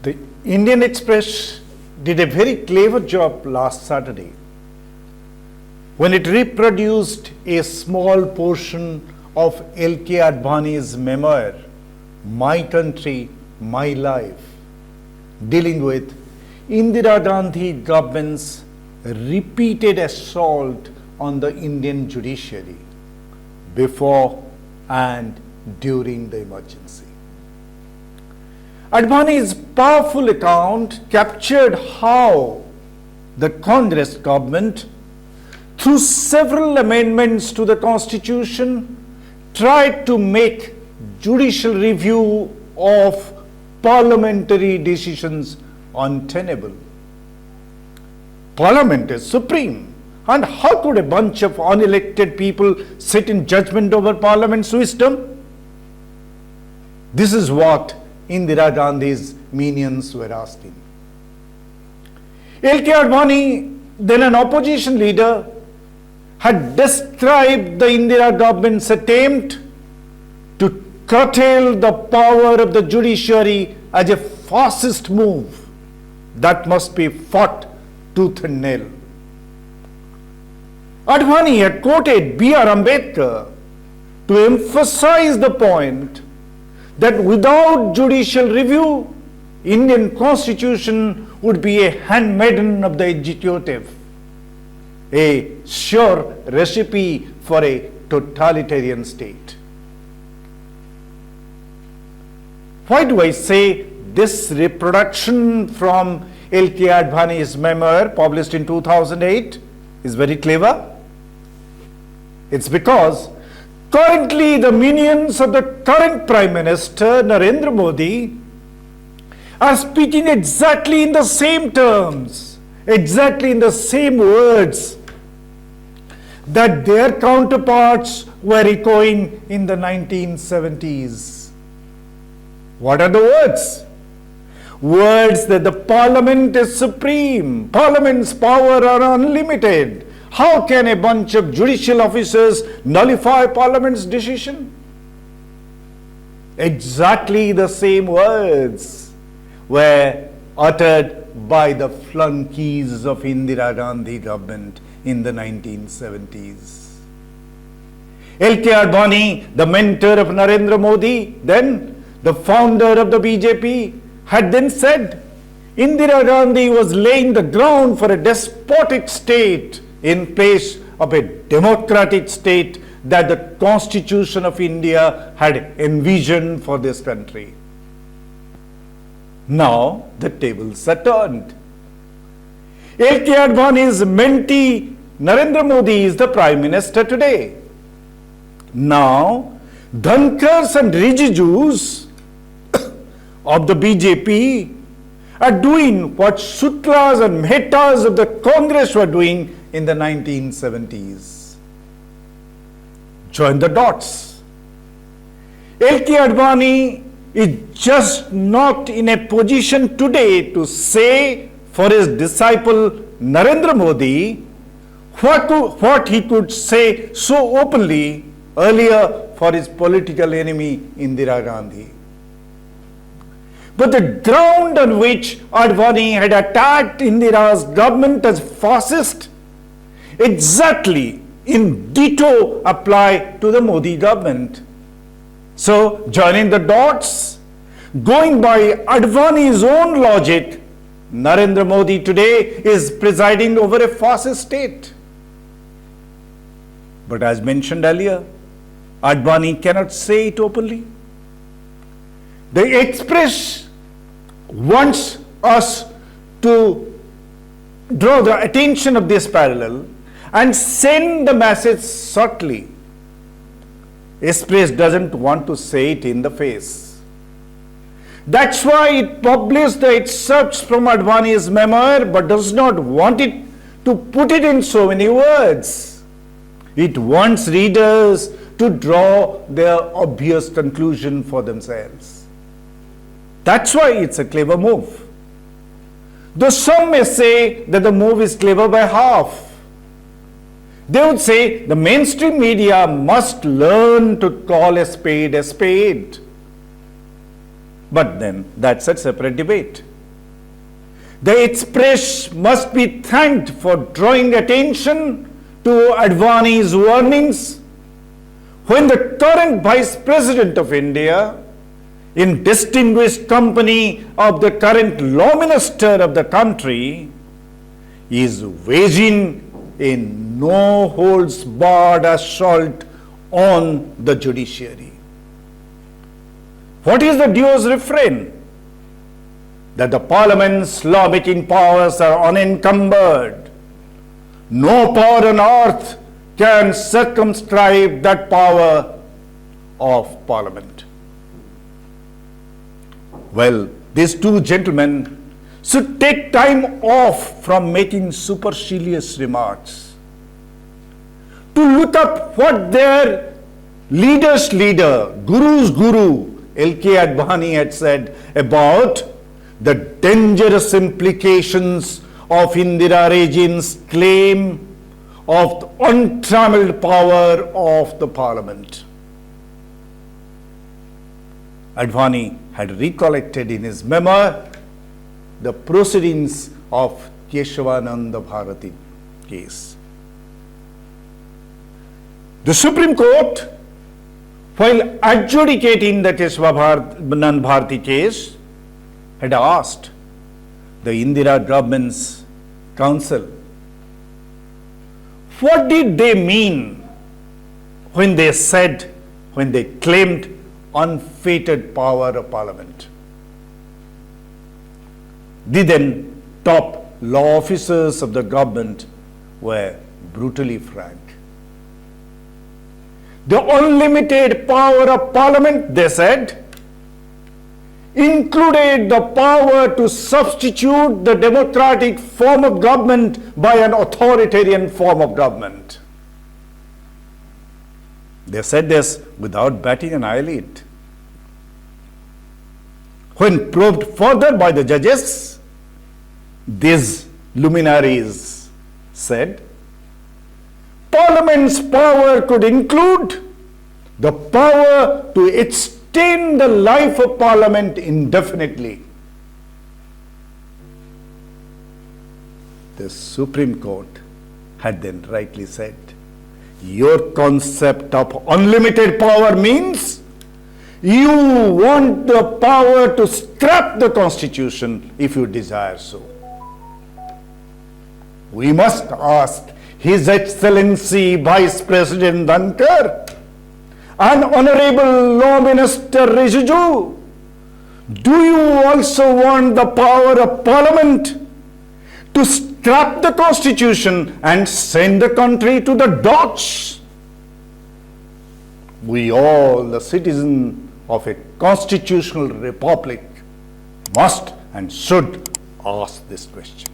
The Indian Express did a very clever job last Saturday when it reproduced a small portion of L.K. Advani's memoir, My Country, My Life, dealing with Indira Gandhi government's repeated assault on the Indian judiciary before and during the emergency. Advani's powerful account captured how the Congress government, through several amendments to the Constitution, tried to make judicial review of parliamentary decisions untenable. Parliament is supreme, and how could a bunch of unelected people sit in judgment over Parliament's wisdom? This is what Indira Gandhi's minions were asking. L.K. Advani, then an opposition leader, had described the Indira government's attempt to curtail the power of the judiciary as a fascist move that must be fought tooth and nail. Advani had quoted B.R. Ambedkar to emphasize the point that without judicial review, Indian Constitution would be a handmaiden of the executive, a sure recipe for a totalitarian state. Why do I say this reproduction from L.K. Advani's memoir published in 2008 is very clever? It's because currently the minions of the current Prime Minister Narendra Modi are speaking exactly in the same terms, exactly in the same words that their counterparts were echoing in the 1970s. What are the words? Words that the Parliament is supreme, Parliament's power are unlimited. How can a bunch of judicial officers nullify Parliament's decision? Exactly the same words were uttered by the flunkies of Indira Gandhi government in the 1970s. L.K. Advani, the mentor of Narendra Modi, then the founder of the BJP, had then said Indira Gandhi was laying the ground for a despotic state in place of a democratic state that the Constitution of India had envisioned for this country. Now the tables are turned. L.K. Advani's mentee Narendra Modi is the Prime Minister today. Now Dhankars and Rijijus of the BJP are doing what Sutras and Mehtas of the Congress were doing in the 1970s. Join the dots. L.K. Advani is just not in a position today to say for his disciple Narendra Modi what he could say so openly earlier for his political enemy Indira Gandhi. But the ground on which Advani had attacked Indira's government as fascist exactly in ditto apply to the Modi government. So, joining the dots, going by Advani's own logic, Narendra Modi today is presiding over a fascist state. But as mentioned earlier, Advani cannot say it openly. The Express wants us to draw the attention of this parallel and send the message subtly. Express doesn't want to say it in the face. That's why it published the excerpts from Advani's memoir but does not want it to put it in so many words. It wants readers to draw their obvious conclusion for themselves. That's why it's a clever move. Though some may say that the move is clever by half. They would say the mainstream media must learn to call a spade a spade. But then that's a separate debate. The Express must be thanked for drawing attention to Advani's warnings when the current Vice President of India, in distinguished company of the current Law Minister of the country, is waging a no-holds-barred assault on the judiciary. What is the duo's refrain? That the Parliament's law-making powers are unencumbered. No power on earth can circumscribe that power of Parliament. Well, these two gentlemen should take time off from making supercilious remarks to look up what their leader's leader, guru's guru, L.K. Advani had said about the dangerous implications of Indira regime's claim of the untrammeled power of the Parliament. Advani had recollected in his memoir the proceedings of Keshavananda Bharati case. The Supreme Court, while adjudicating the Keshavananda Bharati case, had asked the Indira government's counsel, what did they mean when they said, when they claimed unfettered power of Parliament? The then top law officers of the government were brutally frank. The unlimited power of Parliament, they said, included the power to substitute the democratic form of government by an authoritarian form of government. They said this without batting an eyelid. When probed further by the judges, these luminaries said, Parliament's power could include the power to extend the life of Parliament indefinitely. The Supreme Court had then rightly said, your concept of unlimited power means you want the power to scrap the Constitution if you desire so. We must ask His Excellency Vice President Dhankar and Honorable Law Minister Rijiju, do you also want the power of Parliament to scrap the Constitution and send the country to the dogs? We all, the citizens of a constitutional republic, must and should ask this question.